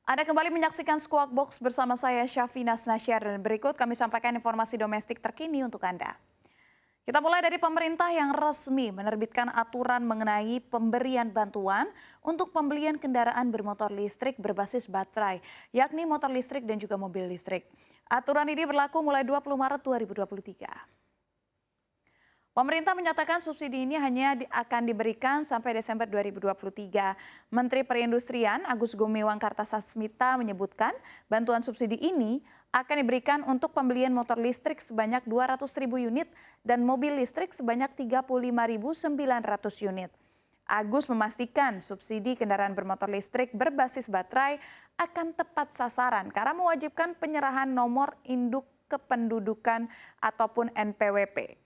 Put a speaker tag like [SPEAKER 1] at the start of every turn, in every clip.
[SPEAKER 1] Anda kembali menyaksikan Squawk Box bersama saya Syafina Nasyar dan berikut kami sampaikan informasi domestik terkini untuk Anda. Kita mulai dari pemerintah yang resmi menerbitkan aturan mengenai pemberian bantuan untuk pembelian kendaraan bermotor listrik berbasis baterai, yakni motor listrik dan juga mobil listrik. Aturan ini berlaku mulai 20 Maret 2023. Pemerintah menyatakan subsidi ini hanya akan diberikan sampai Desember 2023. Menteri Perindustrian Agus Gumiwang Kartasasmita menyebutkan bantuan subsidi ini akan diberikan untuk pembelian motor listrik sebanyak 200.000 unit dan mobil listrik sebanyak 35.900 unit. Agus memastikan subsidi kendaraan bermotor listrik berbasis baterai akan tepat sasaran karena mewajibkan penyerahan nomor induk kependudukan ataupun NPWP.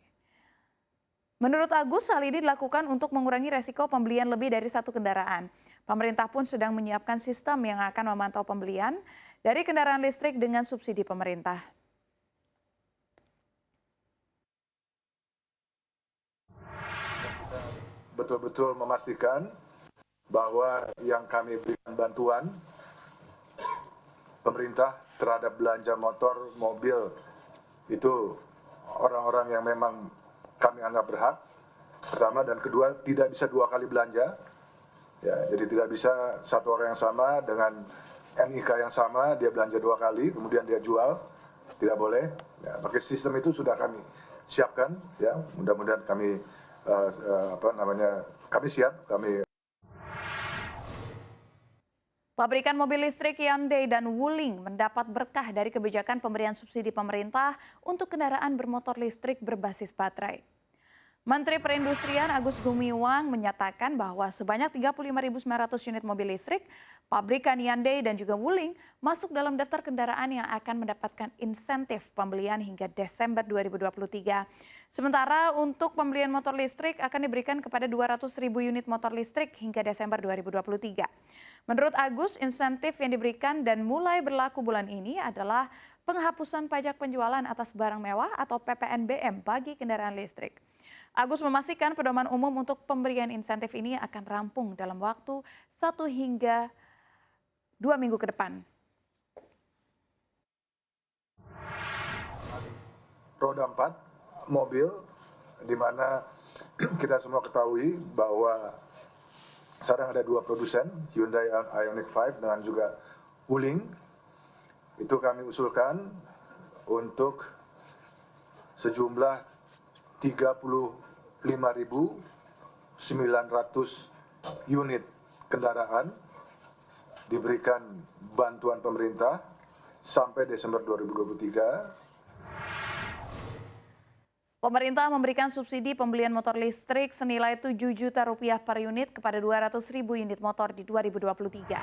[SPEAKER 1] Menurut Agus, hal ini dilakukan untuk mengurangi resiko pembelian lebih dari satu kendaraan. Pemerintah pun sedang menyiapkan sistem yang akan memantau pembelian dari kendaraan listrik dengan subsidi pemerintah.
[SPEAKER 2] Betul-betul memastikan bahwa yang kami berikan bantuan pemerintah terhadap belanja motor, mobil, itu orang-orang yang memang kami anggap berhak, pertama, dan kedua tidak bisa dua kali belanja, ya, jadi tidak bisa satu orang yang sama dengan NIK yang sama dia belanja dua kali kemudian dia jual, tidak boleh. Ya, pakai sistem itu sudah kami siapkan, ya, mudah-mudahan kami kami siap, kami.
[SPEAKER 1] Pabrikan mobil listrik Hyundai dan Wuling mendapat berkah dari kebijakan pemberian subsidi pemerintah untuk kendaraan bermotor listrik berbasis baterai. Menteri Perindustrian Agus Gumiwang menyatakan bahwa sebanyak 35.900 unit mobil listrik, pabrikan Hyundai dan juga Wuling masuk dalam daftar kendaraan yang akan mendapatkan insentif pembelian hingga Desember 2023. Sementara untuk pembelian motor listrik akan diberikan kepada 200.000 unit motor listrik hingga Desember 2023. Menurut Agus, insentif yang diberikan dan mulai berlaku bulan ini adalah penghapusan pajak penjualan atas barang mewah atau PPNBM bagi kendaraan listrik. Agus memastikan pedoman umum untuk pemberian insentif ini akan rampung dalam waktu 1 hingga 2 minggu ke depan.
[SPEAKER 2] Roda 4 mobil, di mana kita semua ketahui bahwa sekarang ada dua produsen, Hyundai Ioniq 5 dengan juga Wuling. Itu kami usulkan untuk sejumlah 35.900 unit kendaraan diberikan bantuan pemerintah sampai Desember 2023.
[SPEAKER 1] Pemerintah memberikan subsidi pembelian motor listrik senilai 7 juta rupiah per unit kepada 200.000 unit motor di 2023.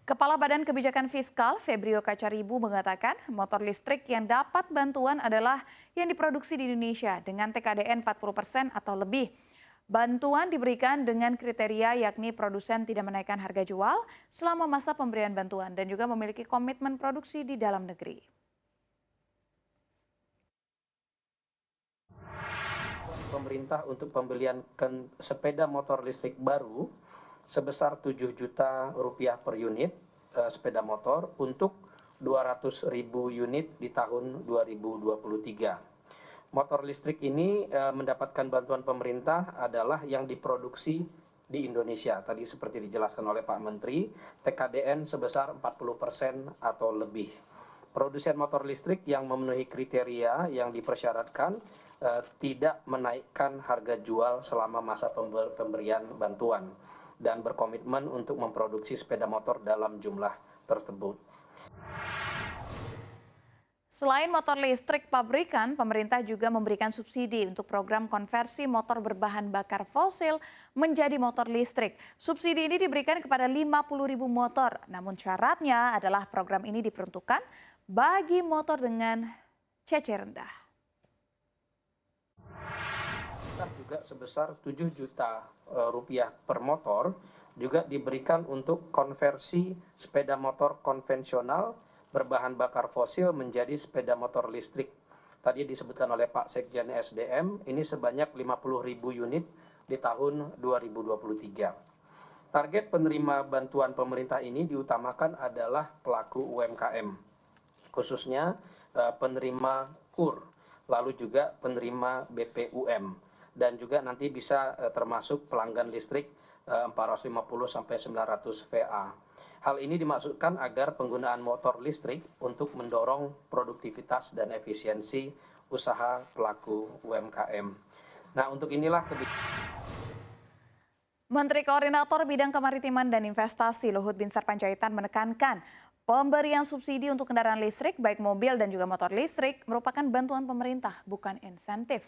[SPEAKER 1] Kepala Badan Kebijakan Fiskal Febrio Kacaribu mengatakan motor listrik yang dapat bantuan adalah yang diproduksi di Indonesia dengan TKDN 40% atau lebih. Bantuan diberikan dengan kriteria yakni produsen tidak menaikkan harga jual selama masa pemberian bantuan dan juga memiliki komitmen produksi di dalam negeri.
[SPEAKER 3] Pemerintah untuk pembelian sepeda motor listrik baru sebesar 7 juta rupiah per unit sepeda motor untuk 200.000 unit di tahun 2023. Motor listrik ini mendapatkan bantuan pemerintah adalah yang diproduksi di Indonesia. Tadi seperti dijelaskan oleh Pak Menteri, TKDN sebesar 40% atau lebih. Produsen motor listrik yang memenuhi kriteria yang dipersyaratkan tidak menaikkan harga jual selama masa pemberian bantuan dan berkomitmen untuk memproduksi sepeda motor dalam jumlah tersebut.
[SPEAKER 1] Selain motor listrik pabrikan, pemerintah juga memberikan subsidi untuk program konversi motor berbahan bakar fosil menjadi motor listrik. Subsidi ini diberikan kepada 50.000 motor, namun syaratnya adalah program ini diperuntukkan bagi motor dengan CC rendah.
[SPEAKER 3] Juga sebesar 7 juta rupiah per motor juga diberikan untuk konversi sepeda motor konvensional berbahan bakar fosil menjadi sepeda motor listrik. Tadi disebutkan oleh Pak Sekjen SDM, ini sebanyak 50.000 unit di tahun 2023. Target penerima bantuan pemerintah ini diutamakan adalah pelaku UMKM, khususnya penerima KUR, lalu juga penerima BPUM, dan juga nanti bisa termasuk pelanggan listrik 450 sampai 900 VA. Hal ini dimaksudkan agar penggunaan motor listrik untuk mendorong produktivitas dan efisiensi usaha pelaku UMKM. Nah, untuk inilah
[SPEAKER 1] Menteri Koordinator Bidang Kemaritiman dan Investasi Luhut Binsar Panjaitan menekankan pemberian subsidi untuk kendaraan listrik baik mobil dan juga motor listrik merupakan bantuan pemerintah, bukan insentif.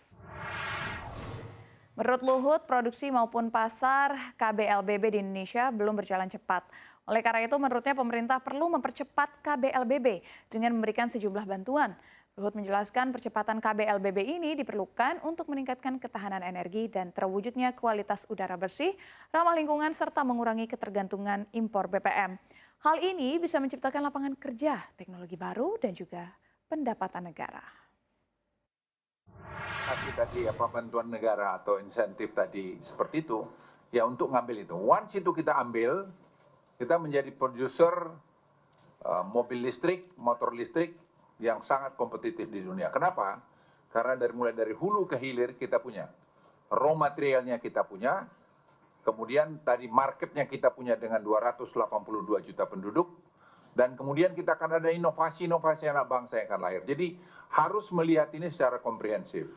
[SPEAKER 1] Menurut Luhut, produksi maupun pasar KBLBB di Indonesia belum berjalan cepat. Oleh karena itu, menurutnya pemerintah perlu mempercepat KBLBB dengan memberikan sejumlah bantuan. Luhut menjelaskan percepatan KBLBB ini diperlukan untuk meningkatkan ketahanan energi dan terwujudnya kualitas udara bersih, ramah lingkungan, serta mengurangi ketergantungan impor BBM. Hal ini bisa menciptakan lapangan kerja, teknologi baru, dan juga pendapatan negara.
[SPEAKER 4] Tadi bantuan negara atau insentif tadi seperti itu, ya untuk ngambil itu. Once itu kita ambil, kita menjadi produser mobil listrik, motor listrik yang sangat kompetitif di dunia. Kenapa? Karena mulai dari hulu ke hilir kita punya. Raw materialnya kita punya, kemudian tadi marketnya kita punya dengan 282 juta penduduk, dan kemudian kita akan ada inovasi-inovasi anak bangsa yang akan lahir. Jadi harus melihat ini secara komprehensif.